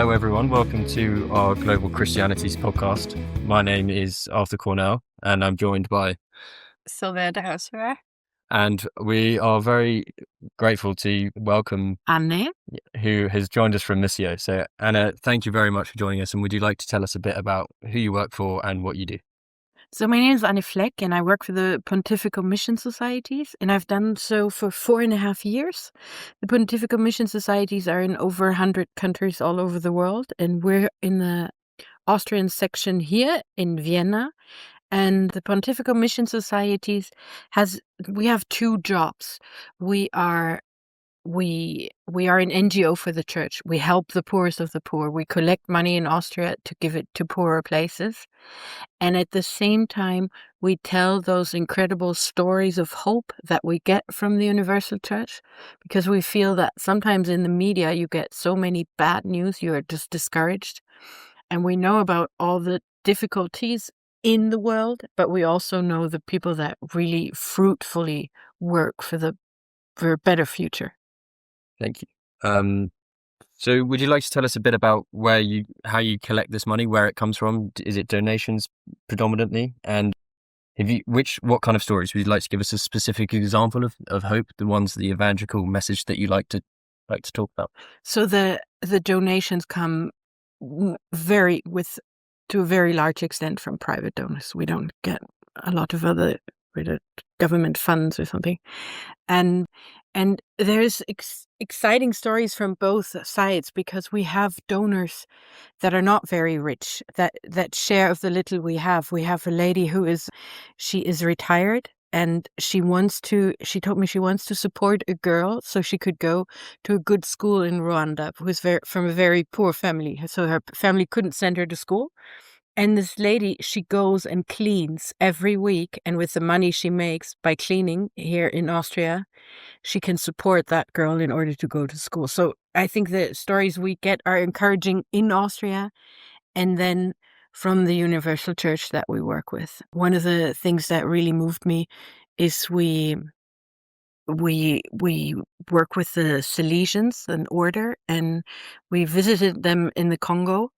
Hello, everyone. Welcome to our Global Christianities podcast. My name is Arthur Cornell, and I'm joined by... Sylvia de Housewer. And we are very grateful to welcome Anne, who has joined us from Missio. So, Anna, thank you very much for joining us. And would you like to tell us a bit about who you work for and what you do? So my name is Anne Fleck, and I work for the Pontifical Mission Societies, and I've done so for 4.5 years. The Pontifical Mission Societies are in over 100 countries all over the world, and we're in the Austrian section here in Vienna. And the Pontifical Mission Societies we have two jobs. We are an NGO for the church. We help the poorest of the poor. We collect money in Austria to give it to poorer places. And at the same time, we tell those incredible stories of hope that we get from the universal church, because we feel that sometimes in the media you get so many bad news, you are just discouraged. And we know about all the difficulties in the world, but we also know the people that really fruitfully work for a better future. Thank you. So would you like to tell us a bit about how you collect this money, where it comes from? Is it donations predominantly? And what kind of stories? Would you like to give us a specific example of hope, the evangelical message that you like to talk about? So the donations come to a very large extent from private donors. We don't get a lot of other government funds or something. And there's exciting stories from both sides, because we have donors that are not very rich, that share of the little we have. We have a lady she is retired, and she told me she wants to support a girl so she could go to a good school in Rwanda, who's from a very poor family. So her family couldn't send her to school. And this lady, she goes and cleans every week, and with the money she makes by cleaning here in Austria, she can support that girl in order to go to school. So I think the stories we get are encouraging in Austria, and then from the Universal Church that we work with. One of the things that really moved me is we work with the Salesians, an order, and we visited them in the Congo,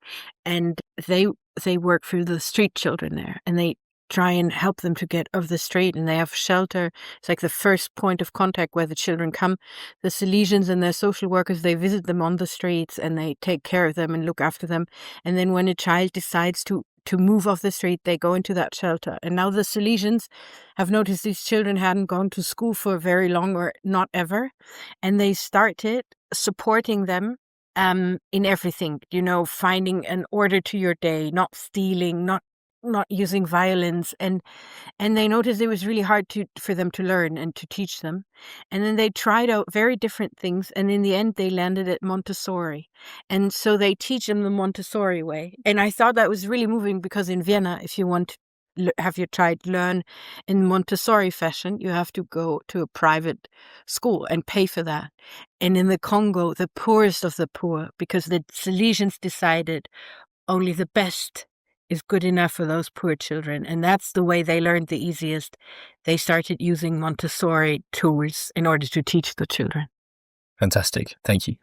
and they work for the street children there, and they try and help them to get off the street, and they have shelter. It's like the first point of contact where the children come. The Salesians and their social workers, they visit them on the streets, and they take care of them and look after them. And then when a child decides to move off the street, they go into that shelter. And now the Salesians have noticed these children hadn't gone to school for very long, or not ever. And they started supporting them in everything, finding an order to your day, not stealing, not using violence, and they noticed it was really hard for them to learn and to teach them. And then they tried out very different things, and in the end they landed at Montessori, and so they teach them the Montessori way. And I thought that was really moving, because in Vienna, if you want to have your child learn in Montessori fashion, you have to go to a private school and pay for that. And in the Congo, the poorest of the poor, because the Salesians decided only the best is good enough for those poor children, and that's the way they learned the easiest. They started using Montessori tools in order to teach the children. Fantastic. Thank you.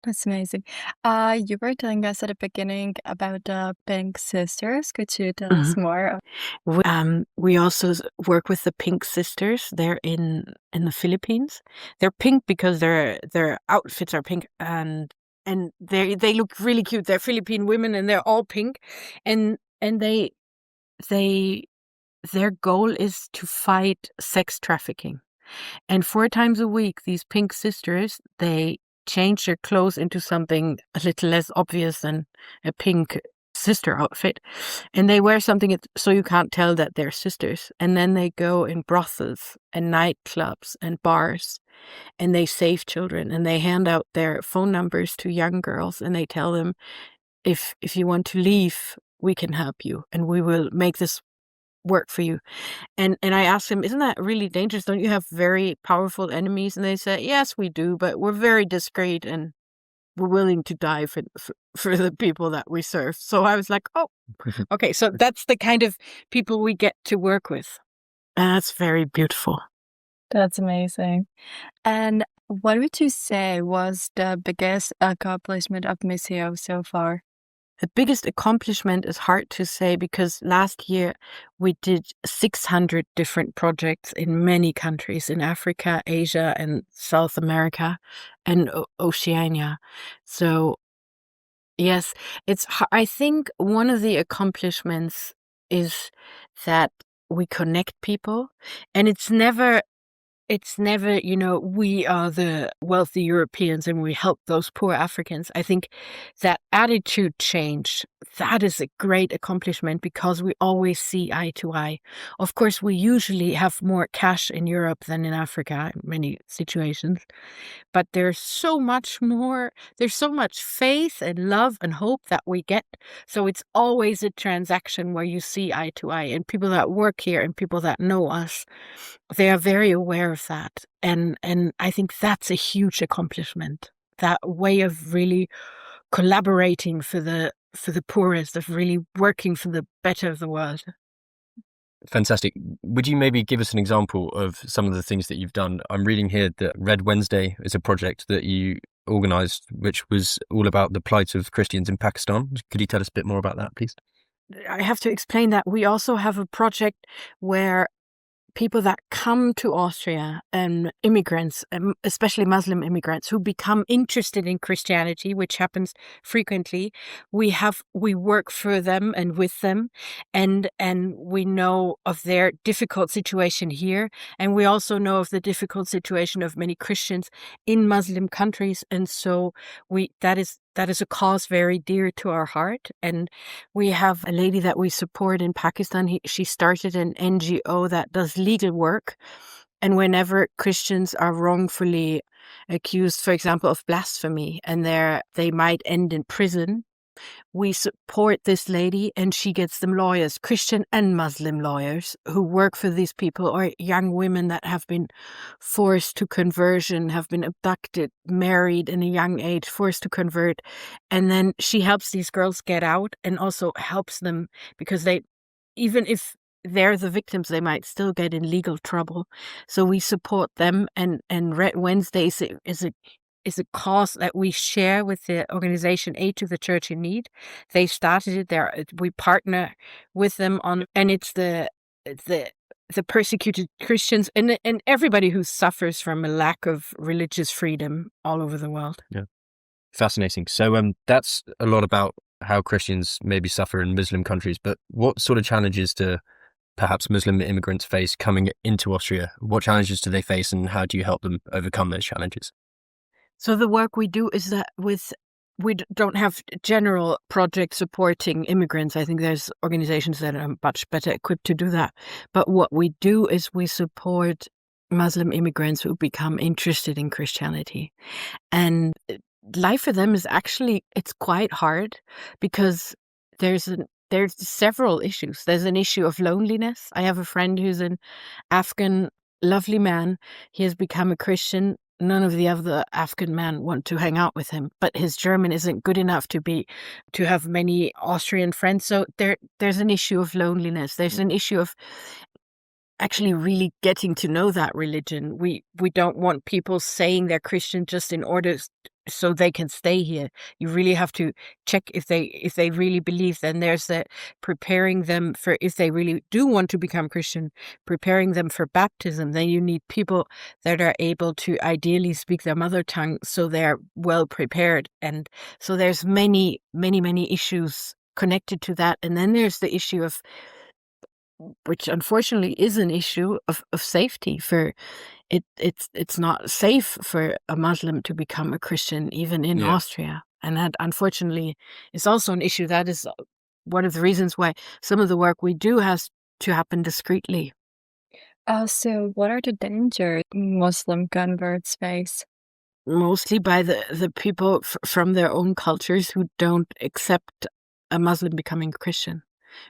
That's amazing. You were telling us at the beginning about the Pink Sisters. Could you tell us more? We also work with the Pink Sisters. They're in the Philippines. They're pink because their outfits are pink, and they look really cute. They're Philippine women, and they're all pink, and their goal is to fight sex trafficking. And 4 times a week, these Pink Sisters, they change their clothes into something a little less obvious than a pink sister outfit, and they wear something so you can't tell that they're sisters. And then they go in brothels and nightclubs and bars, and they save children, and they hand out their phone numbers to young girls, and they tell them, if you want to leave, we can help you, and we will make this work for you. And I asked them, isn't that really dangerous? Don't you have very powerful enemies? And they said, yes, we do, but we're very discreet, and we're willing to die for the people that we serve. So I was like, oh, okay. So that's the kind of people we get to work with. And that's very beautiful. That's amazing. And What would you say was the biggest accomplishment of Missio so far? The biggest accomplishment is hard to say because last year we did 600 different projects in many countries in Africa, Asia, and South America, and Oceania. So yes, I think one of the accomplishments is that we connect people, and it's never, we are the wealthy Europeans and we help those poor Africans. I think that attitude change, that is a great accomplishment because we always see eye to eye. Of course, we usually have more cash in Europe than in Africa in many situations, but there's so much more, there's so much faith and love and hope that we get. So it's always a transaction where you see eye to eye, and people that work here and people that know us, they are very aware of that. And I think that's a huge accomplishment. That way of really collaborating for the poorest, of really working for the better of the world. Fantastic. Would you maybe give us an example of some of the things that you've done? I'm reading here that Red Wednesday is a project that you organised, which was all about the plight of Christians in Pakistan. Could you tell us a bit more about that, please? I have to explain that we also have a project where people that come to Austria and immigrants, especially Muslim immigrants who become interested in Christianity, which happens frequently, we work for them and with them, and we know of their difficult situation here, and we also know of the difficult situation of many Christians in Muslim countries, and so that is a cause very dear to our heart. And we have a lady that we support in Pakistan. She started an NGO that does legal work. And whenever Christians are wrongfully accused, for example, of blasphemy, and they might end in prison, we support this lady and she gets them lawyers, Christian and Muslim lawyers, who work for these people, or young women that have been forced to conversion, have been abducted, married in a young age, forced to convert. And then she helps these girls get out and also helps them because even if they're the victims, they might still get in legal trouble. So we support them, and Red Wednesday is a cause that we share with the organization Aid to the Church in Need. They started it there. We partner with them on, and it's the persecuted Christians and everybody who suffers from a lack of religious freedom all over the world. Yeah. Fascinating. So that's a lot about how Christians maybe suffer in Muslim countries, but what sort of challenges do perhaps Muslim immigrants face coming into Austria? What challenges do they face, and how do you help them overcome those challenges? So the work we do is that we don't have general projects supporting immigrants. I think there's organizations that are much better equipped to do that. But what we do is we support Muslim immigrants who become interested in Christianity. And life for them is actually, it's quite hard because there's several issues. There's an issue of loneliness. I have a friend who's an Afghan, lovely man. He has become a Christian. None of the other Afghan men want to hang out with him, but his German isn't good enough to have many Austrian friends. So there's an issue of loneliness. There's an issue of actually really getting to know that religion. We don't want people saying they're Christian just in order so they can stay here. You really have to check if they really believe. Then there's the preparing them for, if they really do want to become Christian, preparing them for baptism. Then you need people that are able to ideally speak their mother tongue so they're well prepared. And so there's many issues connected to that. And then there's the issue of, which unfortunately is an issue of safety. For it's not safe for a Muslim to become a Christian, even in Austria. And that unfortunately is also an issue. That is one of the reasons why some of the work we do has to happen discreetly. So what are the dangers Muslim converts face? Mostly by the people from their own cultures who don't accept a Muslim becoming Christian,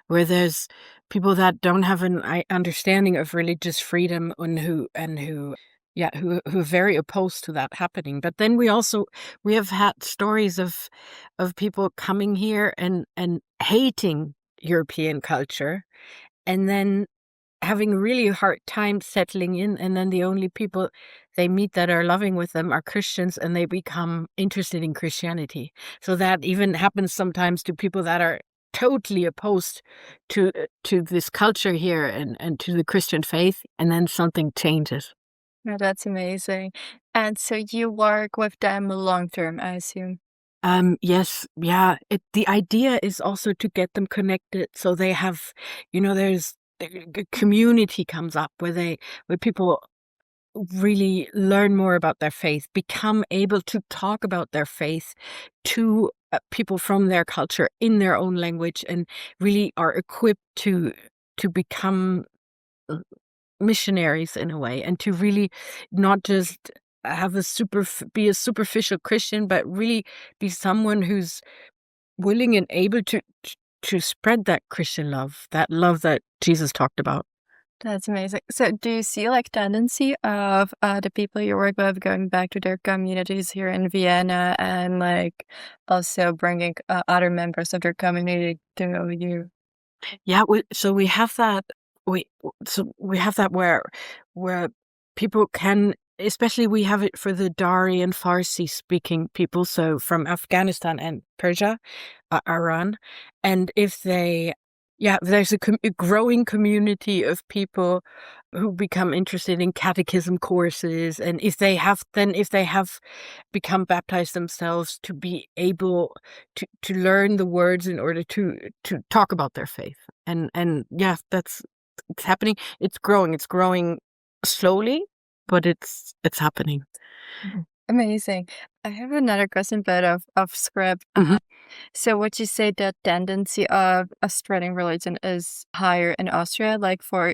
where there's people that don't have an understanding of religious freedom and who are very opposed to that happening. But then we have had stories of people coming here and hating European culture, and then having a really hard time settling in, and then the only people they meet that are loving with them are Christians, and they become interested in Christianity. So that even happens sometimes to people that are totally opposed to this culture here and to the Christian faith, and then something changes. No, that's amazing. And so you work with them long term, I assume. Yes, yeah. The idea is also to get them connected, so they have, there's the community comes up where people really learn more about their faith, become able to talk about their faith to people from their culture in their own language, and really are equipped to become missionaries in a way, and to really not just have be a superficial Christian, but really be someone who's willing and able to spread that Christian love, that Jesus talked about. That's amazing. So do you see like tendency of the people you work with going back to their communities here in Vienna and like also bringing other members of their community to know you? Yeah, we have that. We have that where people can, especially we have it for the Dari and Farsi speaking people, so from Afghanistan and Persia, Iran, and if they, yeah, there's a growing community of people who become interested in catechism courses, and if they have become baptized themselves, to be able to learn the words in order to talk about their faith. And yeah, it's happening. It's growing slowly, but it's happening. Mhm. Amazing. I have another question, but of script. Mhm. So would you say the tendency of spreading religion is higher in Austria, like for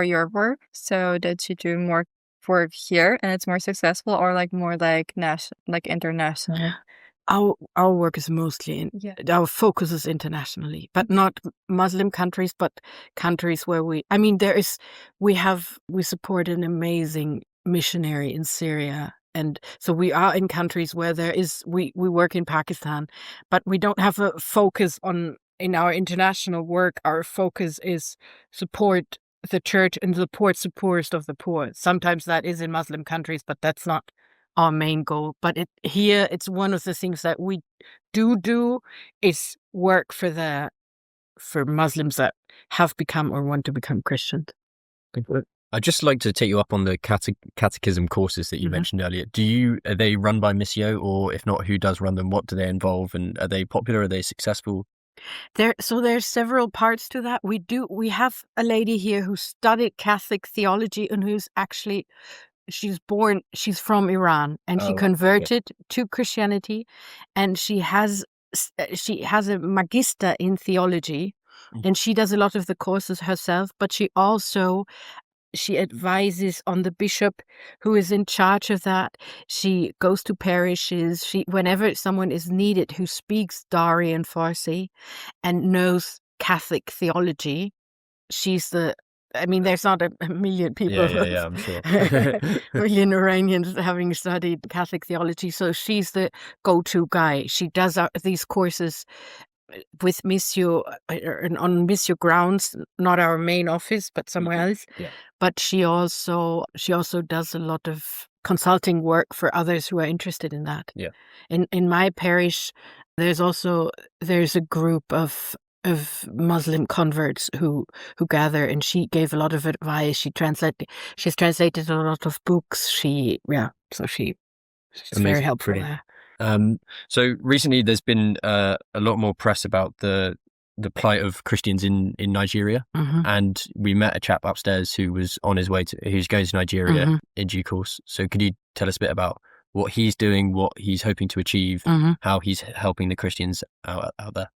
your work? So that you do more work here and it's more successful, or like more like national, like international? Our work is mostly Yeah. our focus is internationally, but not Muslim countries, but countries where we support an amazing missionary in Syria. And so we are in countries where we work in Pakistan, but we don't have a focus in our international work. Our focus is support the church and support the poorest of the poor. Sometimes that is in Muslim countries, but that's not our main goal. But here it's one of the things that we do is work for Muslims that have become or want to become Christians. I'd just like to take you up on the catechism courses that you mentioned earlier. Are they run by Missio, or if not, who does run them? What do they involve, and are they popular? Are they successful? There's several parts to that. We have a lady here who studied Catholic theology and who's actually she's from Iran, and she Oh, okay. converted to Christianity, and she has a magister in theology, and she does a lot of the courses herself, but she advises on the bishop who is in charge of that. She goes to parishes. Whenever someone is needed who speaks Dari and Farsi and knows Catholic theology, there's not a million people, Yeah, I'm sure. million Iranians having studied Catholic theology, so she's the go-to guy. She does these courses with Missio, on Missio grounds, not our main office, but somewhere else. Yeah. But she also does a lot of consulting work for others who are interested in that. Yeah. In my parish, there's a group of Muslim converts who gather, and she gave a lot of advice. She's translated a lot of books. She's very helpful there. So recently there's been a lot more press about the plight of Christians in Nigeria, and we met a chap upstairs who was on his way who's going to Nigeria in due course. So could you tell us a bit about what he's doing, what he's hoping to achieve, how he's helping the Christians out there?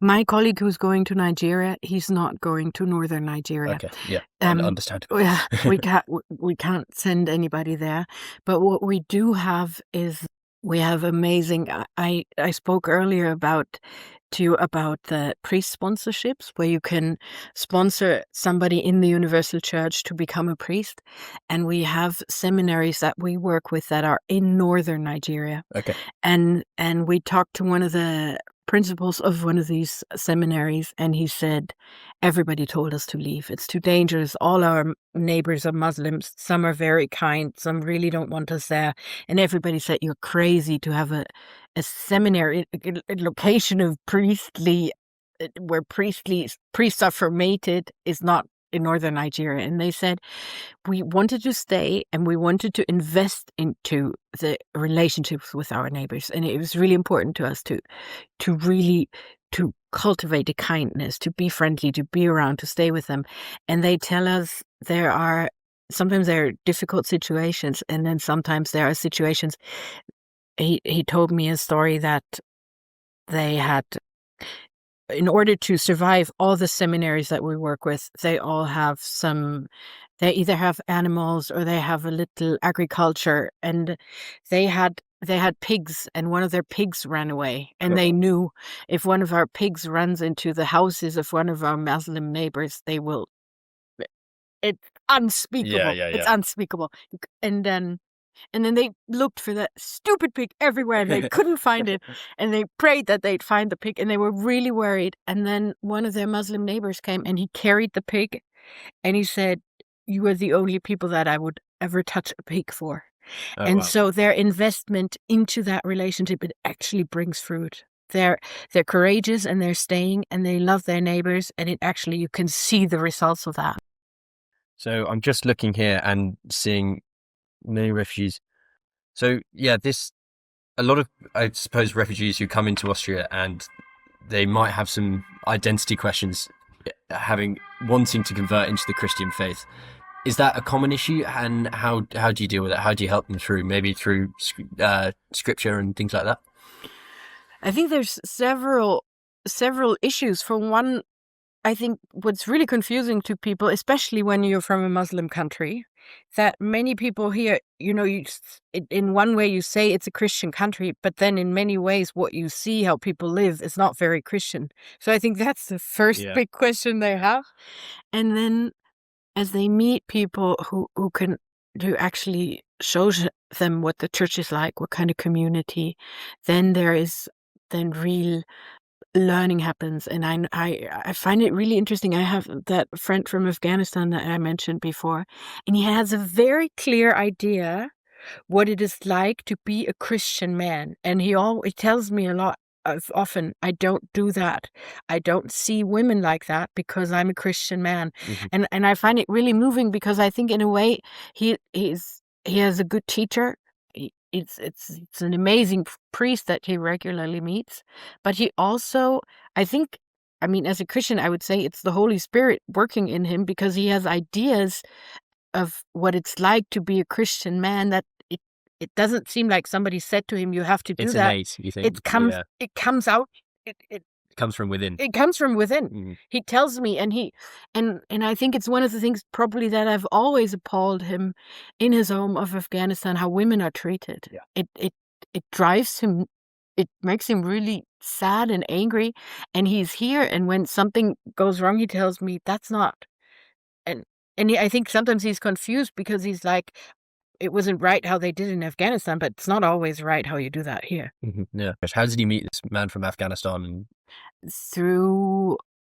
My colleague who's going to Nigeria, he's not going to northern Nigeria. Okay, yeah, understandable. Yeah, we can't send anybody there. But what we do have is we have amazing. I spoke earlier to you about the priest sponsorships, where you can sponsor somebody in the Universal Church to become a priest, and we have seminaries that we work with that are in northern Nigeria. Okay, and we talked to one of the principals of one of these seminaries, and he said, everybody told us to leave. It's too dangerous. All our neighbors are Muslims. Some are very kind. Some really don't want us there. And everybody said, you're crazy to have a seminary, a location of priestly, where priests are formated, is not in northern Nigeria. And they said, we wanted to stay and we wanted to invest into the relationships with our neighbors. And it was really important to us to really to cultivate the kindness, to be friendly, to be around, to stay with them. And they tell us sometimes there are difficult situations, and then sometimes there are situations. He told me a story that they had, in order to survive, all the seminaries that we work with, they all have they either have animals or they have a little agriculture, and they had pigs, and one of their pigs ran away, and they knew if one of our pigs runs into the houses of one of our Muslim neighbors, it's unspeakable. Yeah. It's unspeakable. And then they looked for that stupid pig everywhere, and they couldn't find it. And they prayed that they'd find the pig, and they were really worried. And then one of their Muslim neighbors came, and he carried the pig, and he said, you are the only people that I would ever touch a pig for. Oh, wow. So their investment into that relationship, it actually brings fruit. They're courageous, and they're staying, and they love their neighbors, and you can see the results of that. So I'm just looking here and seeing many refugees. So yeah, a lot of, I suppose, refugees who come into Austria, and they might have some identity questions, wanting to convert into the Christian faith. Is that a common issue, and how do you deal with it? How do you help them through, maybe through scripture and things like that? I think there's several issues. For one, I think what's really confusing to people, especially when you're from a Muslim country, that many people here, in one way you say it's a Christian country, but then in many ways what you see, how people live, is not very Christian. So I think that's the first big question they have. And then as they meet people who actually show them what the church is like, what kind of community, then real learning happens. And I find it really interesting. I have that friend from Afghanistan that I mentioned before, and he has a very clear idea what it is like to be a Christian man. And he tells me often, I don't do that. I don't see women like that because I'm a Christian man. Mm-hmm. And I find it really moving, because I think in a way he has a good teacher. It's an amazing priest that he regularly meets, but he also, as a Christian, I would say it's the Holy Spirit working in him, because he has ideas of what it's like to be a Christian man, that it doesn't seem like somebody said to him, you have to do it's that. Innate, you think? It comes out. It comes from within. It comes from within. Mm. He tells me, and I think it's one of the things probably that I've always appalled him in his home of Afghanistan, how women are treated. Yeah. It drives him. It makes him really sad and angry. And he's here, and when something goes wrong, he tells me that's not. And I think sometimes he's confused, because he's like, it wasn't right how they did in Afghanistan, but it's not always right how you do that here. Mm-hmm. Yeah. How did you meet this man from Afghanistan?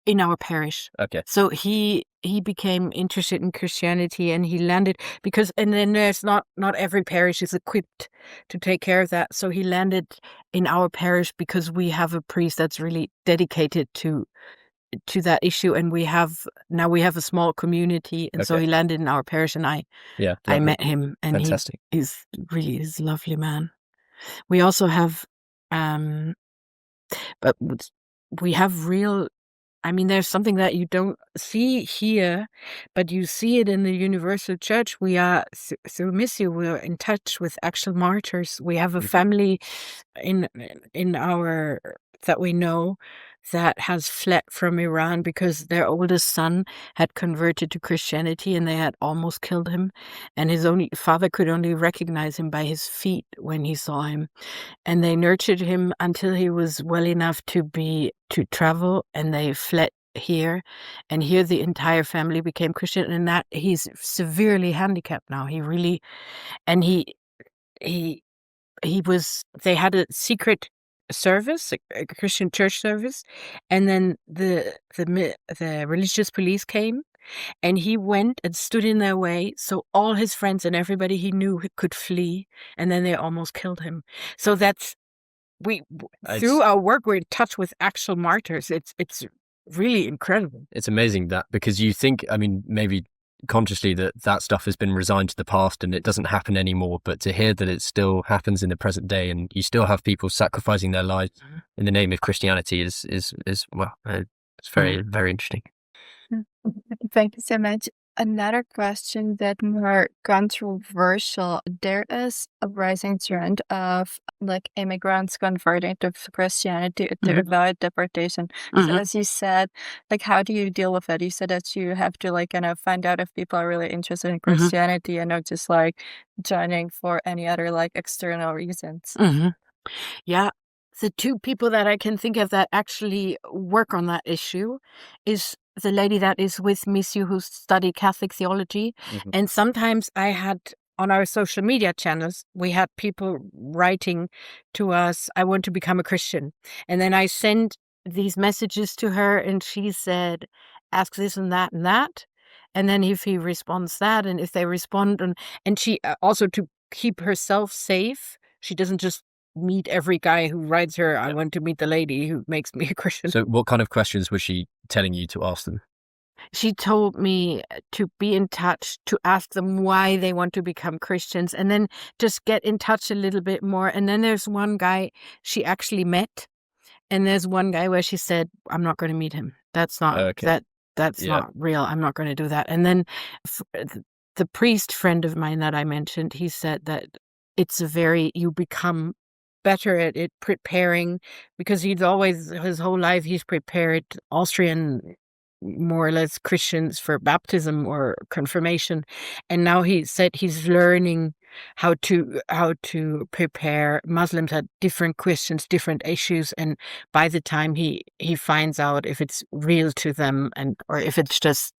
In our parish. Okay. So he became interested in Christianity, and he landed and then there's not every parish is equipped to take care of that. So he landed in our parish because we have a priest that's really dedicated to that issue, and we have a small community, and so he landed in our parish, and I met him, and fantastic. He's a lovely man. We also have but we have real, there's something that you don't see here, but you see it in the Universal Church. We are, through Missio, we're in touch with actual martyrs. We have a family in our, that we know, that has fled from Iran because their oldest son had converted to Christianity, and they had almost killed him. And his father could only recognize him by his feet when he saw him. And they nurtured him until he was well enough to travel, and they fled here. And here the entire family became Christian, and that he's severely handicapped now. He really, and they had a secret service, a Christian church service, and then the religious police came, and he went and stood in their way, so all his friends and everybody he knew could flee, and then they almost killed him. So that's through It's our work, we're in touch with actual martyrs. It's really incredible. it's amazing that, because you think, I mean, maybe consciously, that stuff has been resigned to the past and it doesn't happen anymore, but to hear that it still happens in the present day and you still have people sacrificing their lives in the name of Christianity is well, it's very, very interesting. Thank you so much. Another question that more controversial. There is a rising trend of like immigrants converting to Christianity to avoid deportation. So as you said, like how do you deal with it? You said that you have to like kind of find out if people are really interested in Christianity and not just like joining for any other like external reasons. Yeah. The two people that I can think of that actually work on that issue is the lady that is with Missio who studied Catholic theology. And sometimes I had on our social media channels, we had people writing to us, I want to become a Christian. And then I sent these messages to her and she said, ask this and that and that. And then if he responds that, and if they respond, and she also to keep herself safe, she doesn't just meet every guy who writes her, I want to meet the lady who makes me a Christian. So what kind of questions was she telling you to ask them? She told me to be in touch, to ask them why they want to become Christians, and then just get in touch a little bit more. And then there's one guy she actually met, and there's one guy where she said, I'm not going to meet him. That's not that's not real. I'm not going to do that. And then the priest friend of mine that I mentioned, he said that you become better at it preparing, because he's always his whole life he's prepared Austrian more or less Christians for baptism or confirmation, and now he said he's learning how to prepare Muslims at different questions, different issues, and by the time he finds out if it's real to them or if it's just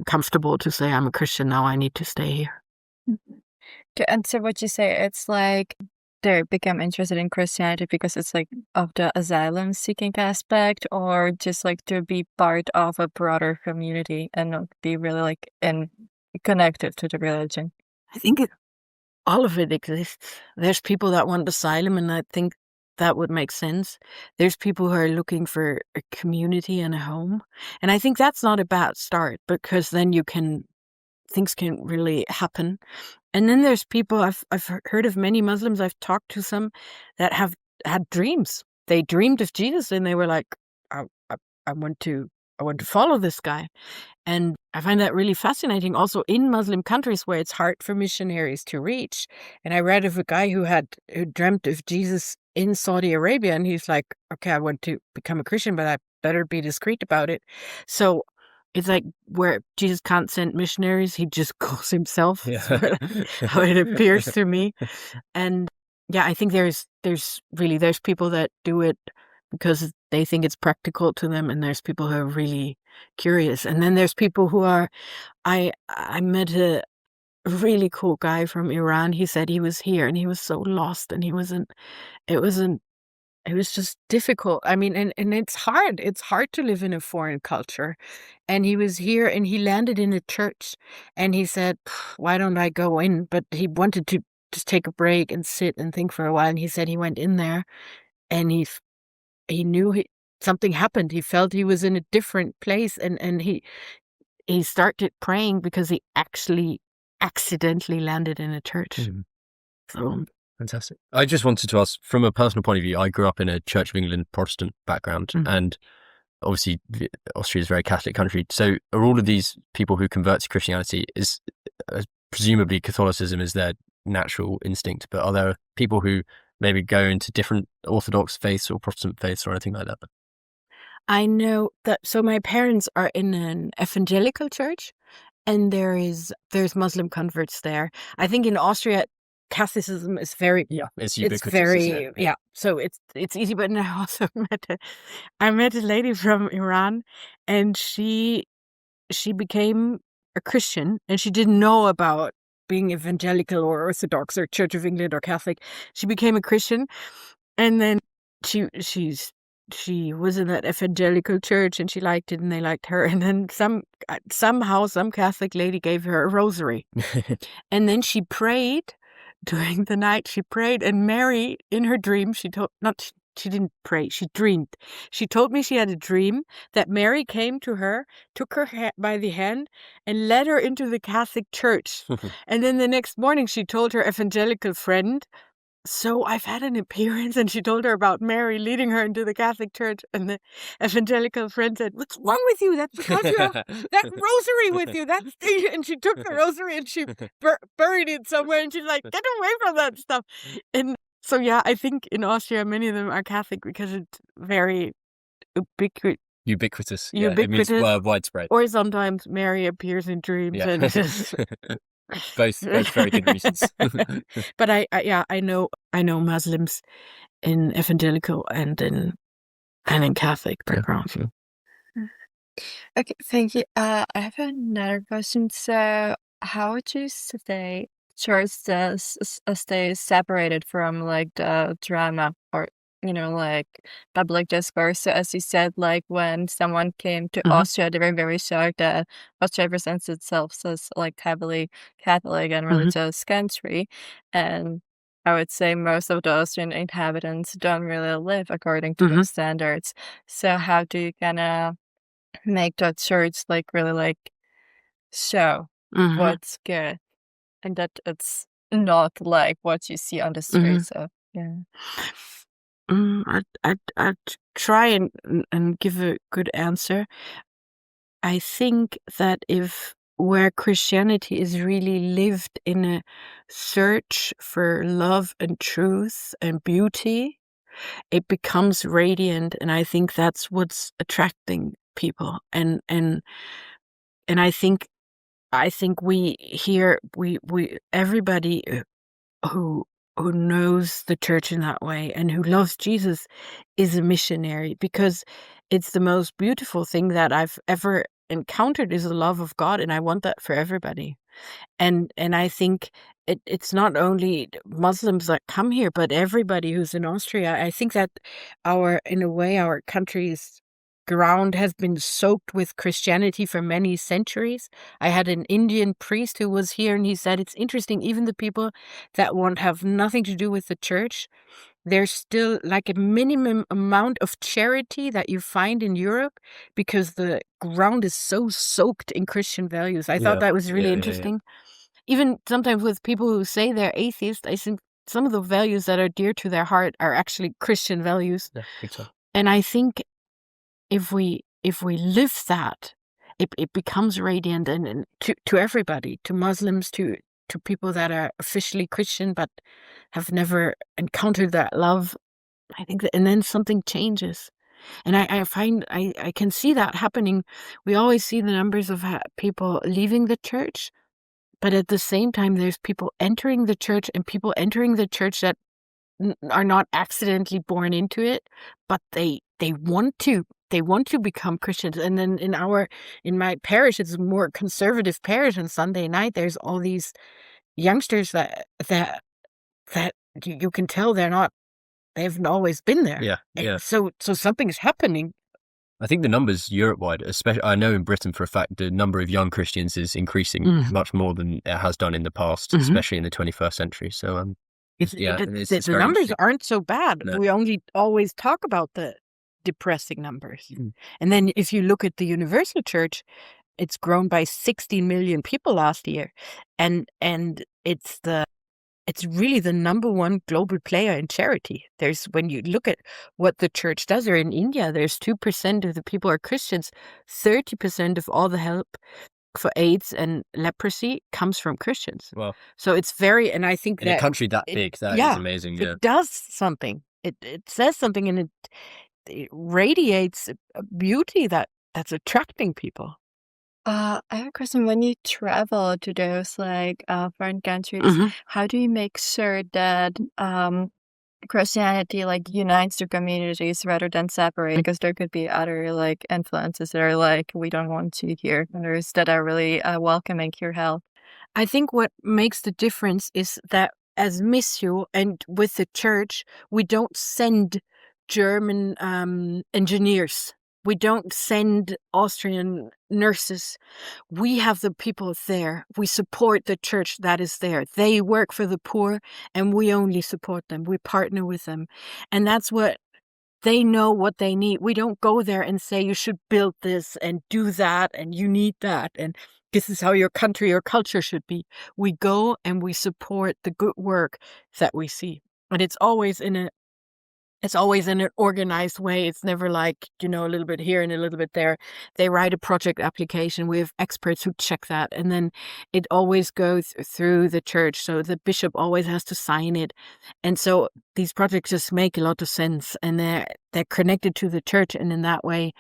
comfortable to say I'm a Christian now, I need to stay here. To answer what you say, it's like they become interested in Christianity because it's like of the asylum seeking aspect, or just like to be part of a broader community and not be really like connected to the religion. I think all of it exists. There's people that want asylum, and I think that would make sense. There's people who are looking for a community and a home, and I think that's not a bad start, because then things can really happen. And then there's people, I've heard of many Muslims, I've talked to some that have had dreams. They dreamed of Jesus and they were like, I want to follow this guy. And I find that really fascinating also in Muslim countries where it's hard for missionaries to reach. And I read of a guy who dreamt of Jesus in Saudi Arabia, and he's like, okay, I want to become a Christian, but I better be discreet about it. So it's like where Jesus can't send missionaries, he just goes himself. How it appears to me. And yeah, I think there's people that do it because they think it's practical to them, and there's people who are really curious. And then there's people who are, I met a really cool guy from Iran. He said he was here and he was so lost, and it was just difficult. I mean, and it's hard. It's hard to live in a foreign culture. And he was here and he landed in a church and he said, why don't I go in? But he wanted to just take a break and sit and think for a while. And he said he went in there and he knew something happened. He felt he was in a different place, and he started praying because he actually accidentally landed in a church. So fantastic. I just wanted to ask, from a personal point of view, I grew up in a Church of England Protestant background, and obviously Austria is a very Catholic country. So are all of these people who convert to Christianity, is presumably Catholicism is their natural instinct, but are there people who maybe go into different Orthodox faiths or Protestant faiths or anything like that? I know that. So my parents are in an evangelical church, and there's Muslim converts there. I think in Austria, Catholicism is very it's ubiquitous. It's very so it's easy. But I also met a lady from Iran, and she became a Christian, and she didn't know about being evangelical or Orthodox or Church of England or Catholic. She became a Christian, And then she was in that evangelical church and she liked it and they liked her. And then somehow some Catholic lady gave her a rosary. And then she prayed during the night. She prayed, and Mary, in her dream, she didn't pray. She dreamed. She told me she had a dream that Mary came to her, took her by the hand, and led her into the Catholic Church. And then the next morning, she told her evangelical friend, "So I've had an appearance," and she told her about Mary leading her into the Catholic Church. And the evangelical friend said, "What's wrong with you? That's because you have that rosary with you." And she took the rosary and she buried it somewhere. And she's like, "Get away from that stuff." And so, yeah, I think in Austria, many of them are Catholic because it's very Ubiquitous. Yeah, it means widespread. Or sometimes Mary appears in dreams. Yeah. And it's just... both very good reasons. But I know Muslims in evangelical and in Catholic background. Yeah. Okay, thank you. I have another question. So, how would you say church stay separated from like the drama or like public discourse? So, as you said, like when someone came to Austria, they were very shocked that Austria presents itself as like heavily Catholic and religious country, and I would say most of the Austrian inhabitants don't really live according to those standards. So, how do you kind of make the church like really like show what's good and that it's not like what you see on the street? So yeah. I'd try and give a good answer. I think that where Christianity is really lived in a search for love and truth and beauty, it becomes radiant, and I think that's what's attracting people. And I think we here we everybody who knows the church in that way and who loves Jesus is a missionary, because it's the most beautiful thing that I've ever encountered is the love of God, and I want that for everybody. And I think it's not only Muslims that come here, but everybody who's in Austria. I think that in a way, our country's ground has been soaked with Christianity for many centuries. I had an Indian priest who was here, and he said it's interesting, even the people that want have nothing to do with the church, there's still like a minimum amount of charity that you find in Europe because the ground is so soaked in Christian values. I thought that was really interesting. Even sometimes with people who say they're atheist, I think some of the values that are dear to their heart are actually Christian values. Yeah, I think so. And I think if we live that, it becomes radiant and to everybody, to Muslims, to people that are officially Christian but have never encountered that love. I think that, and then something changes. And I find I can see that happening. We always see the numbers of people leaving the church, but at the same time, there's people entering the church and people entering the church that are not accidentally born into it, but they want to become Christians. And then in my parish, it's a more conservative parish. On Sunday night, there's all these youngsters that you can tell they haven't always been there. Yeah. So something's happening. I think the numbers Europe-wide, especially, I know in Britain for a fact, the number of young Christians is increasing much more than it has done in the past, especially in the 21st century. So, the numbers aren't so bad. No. We only always talk about the depressing numbers. And then if you look at the Universal Church, it's grown by 60 million people last year. And it's really the number one global player in charity. When you look at what the church does, or in India, there's 2% of the people are Christians. 30% of all the help for AIDS and leprosy comes from Christians. Wow. So it's and I think in a country that big, that is amazing. Yeah. It does something. It says something, and it radiates a beauty that's attracting people. I have a question. When you travel to those like foreign countries, how do you make sure that Christianity like unites the communities rather than separate? Because there could be other like influences that are like, we don't want you here, and others that are really welcoming your help. I think what makes the difference is that as Missio and with the church, we don't send German engineers. We don't send Austrian nurses. We have the people there. We support the church that is there. They work for the poor, and we only support them. We partner with them. And that's what they know what they need. We don't go there and say, you should build this and do that, and you need that, and this is how your country or culture should be. We go and we support the good work that we see. And it's always in an organized way. It's never like, a little bit here and a little bit there. They write a project application. We have experts who check that. And then it always goes through the church. So the bishop always has to sign it. And so these projects just make a lot of sense. And they're connected to the church. And in that way,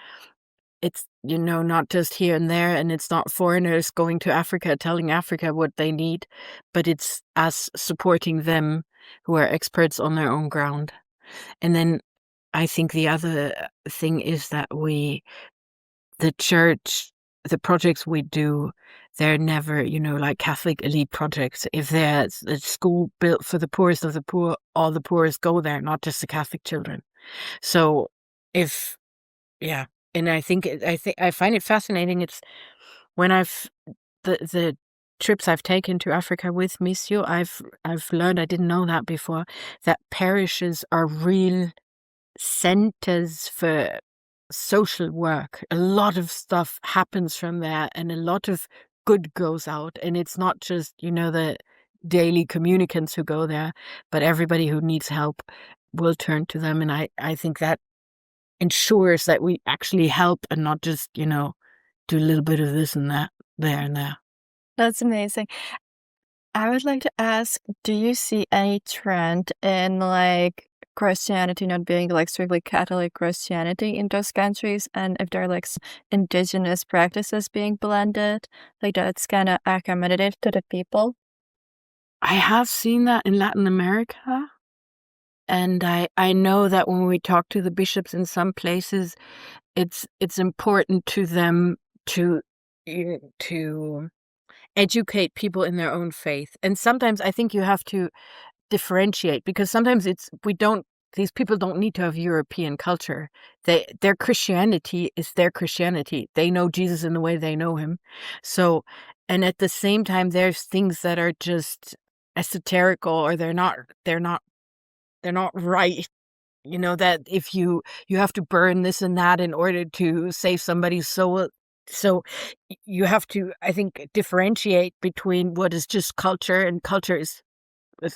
it's, not just here and there. And it's not foreigners going to Africa telling Africa what they need, but it's us supporting them who are experts on their own ground. And then I think the other thing is that the church, the projects we do, they're never, like Catholic elite projects. If there's a school built for the poorest of the poor, all the poorest go there, not just the Catholic children. So and I find it fascinating. It's when the trips I've taken to Africa with Missio, I've learned, I didn't know that before, that parishes are real centers for social work. A lot of stuff happens from there, and a lot of good goes out. And it's not just, the daily communicants who go there, but everybody who needs help will turn to them. And I think that ensures that we actually help and not just, do a little bit of this and that, there and there. That's amazing. I would like to ask, do you see any trend in like Christianity not being like strictly Catholic Christianity in those countries, and if there are like indigenous practices being blended, like that's kind of accommodative to the people? I have seen that in Latin America. And I know that when we talk to the bishops in some places, it's important to them to educate people in their own faith. And sometimes I think you have to differentiate, because sometimes these people don't need to have European culture. Their Christianity is their Christianity. They know Jesus in the way they know him. So, and at the same time, there's things that are just esoterical, or they're not right. That if you have to burn this and that in order to save somebody's soul. So you have to, I think, differentiate between what is just culture, and culture is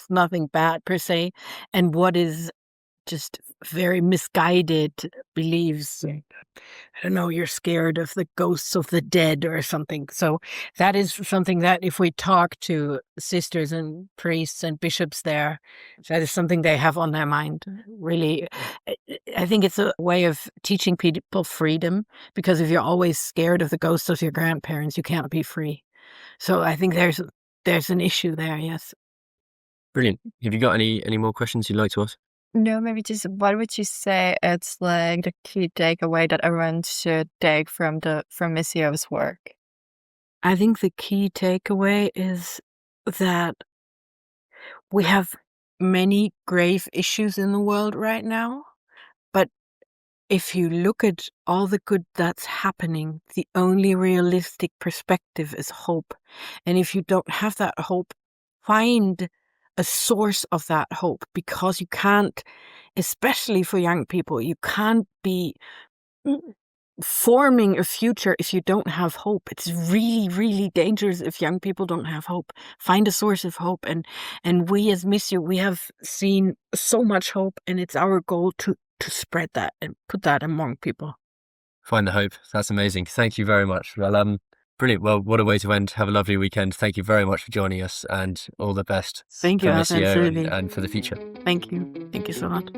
nothing bad per se, and what is just very misguided beliefs. I don't know, you're scared of the ghosts of the dead or something. So that is something that if we talk to sisters and priests and bishops there, that is something they have on their mind. Really, I think it's a way of teaching people freedom, because if you're always scared of the ghosts of your grandparents, you can't be free. So I think there's an issue there, yes. Brilliant. Have you got any more questions you'd like to ask? No, maybe just what would you say it's like the key takeaway that everyone should take from Missio's work? I think the key takeaway is that we have many grave issues in the world right now, but if you look at all the good that's happening, the only realistic perspective is hope. And if you don't have that hope, find a source of that hope, because you can't, especially for young people, you can't be forming a future if you don't have hope. It's really, really dangerous if young people don't have hope. Find a source of hope. And we as Missio, we have seen so much hope, and it's our goal to spread that and put that among people. Find the hope. That's amazing. Thank you very much. Well, brilliant. Well, what a way to end. Have a lovely weekend. Thank you very much for joining us, and all the best Thank you, for Missio absolutely. and for the future. Thank you. Thank you so much.